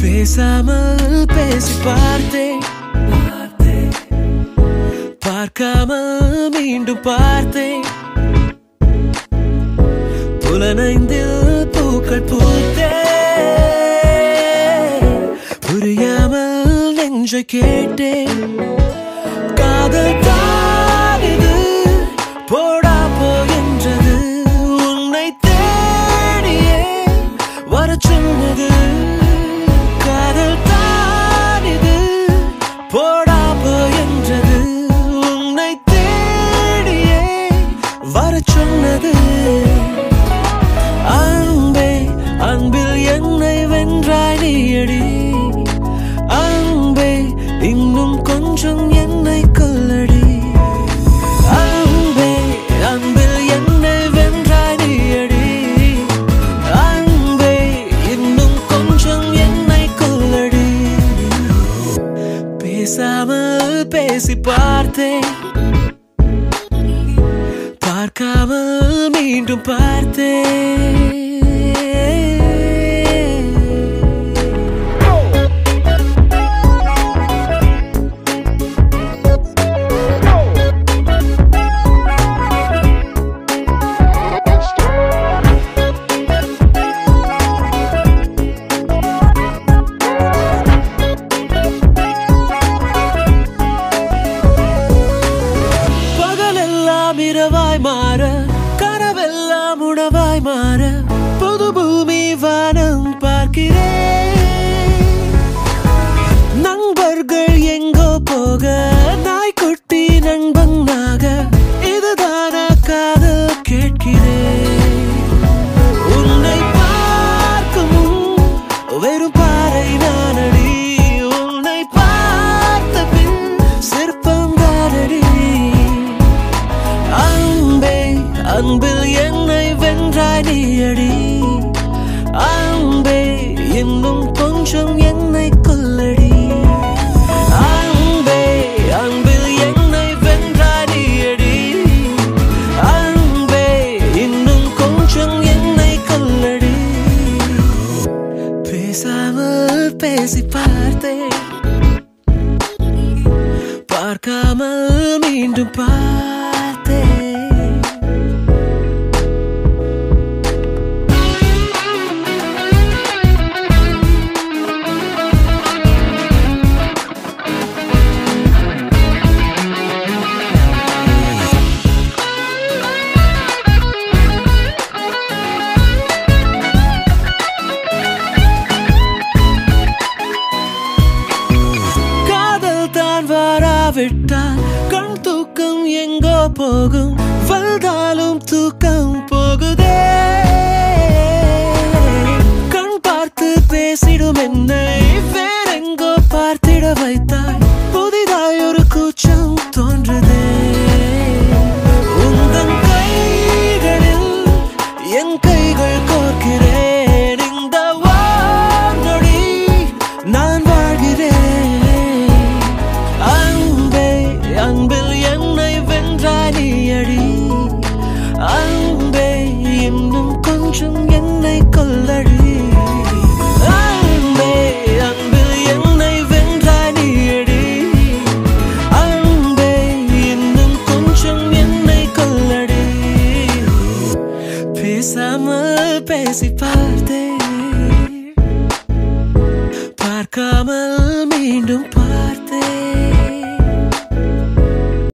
பேசாமல் பேசி பார்த்தேன், பார்க்காமல் மீண்டும் பார்த்தேன். புலனைந்தில் பூக்கள் பூத்தேன், புரியாமல் நெஞ்சை கேட்டேன். காதல் தான் இது, போடா போகின்றது, உன்னை தேடியே வர சொன்னது. காதல் தான் இது, போடா போகின்றது, உன்னை தேடியே வர சொன்னது. அன்பே அன்பில் என்னை வென்றாய் நீயடி, அன்பே இன்னும் கொஞ்சம் என்னை கொல்லடி. அன்பே அன்பில் என்னை வென்றாய் நீயடி, அன்பே இன்னும் கொஞ்சம் என்னை கொல்லடி. பேசாமல் பேசி பார்த்தேன், பார்க்காமல் மீண்டும் பார்த்தேன். இரவாய் மாற, கனவெல்லாம் உணவாய் மாற, புது பூமி வானம் பார்க்கிறேன். நண்பர்கள் எங்கோ போக, நாய்க்குட்டி நண்பனாக, இதுதான காதல் கேட்கிறேன். உன்னை பார்க்கும் வெறும் பாறை நானடி, உன்னை பார்த்த பின் சிற்பம் தானடி. அன்பே அன்பில் என்னை வென்றாய் நீயடி, அன்பே இன்னும் கொஞ்சம் என்னை கொல்லடி. அன்பே அன்பில் என்னை வென்றாய் நீயடி, அன்பே இன்னும் கொஞ்சம் என்னை கொல்லடி. பேசாமல் பேசி பார்த்தேன், பார்க்காமல் மீண்டும் பார்த்தேன். விட்டால் கண் தூக்கம் எங்கோ போகும், வந்தாலும் தூக்கம் போகுதே. கண் பார்த்து பேசிடும் என்னை வேறெங்கோ பார்த்திட வைத்தாய், புதிதாய் ஒரு கூச்சம் தோன்றுதே. உந்தன் கைகளில் என் கைகள் கோர்க்கிறேன், இந்த வானொடி நான் வாழ்கிறேன். அன்பில் என்னை வென்றாய் நீயடி, அன்பே இன்னும் கொஞ்சம் என்னை கொல்லடி. அன்பே அன்பில் என்னை வென்றாய் நீயடி, அன்பே இன்னும் கொஞ்சம் என்னை கொல்லடி. பேசாமல் பேசி பார்த்தேன்,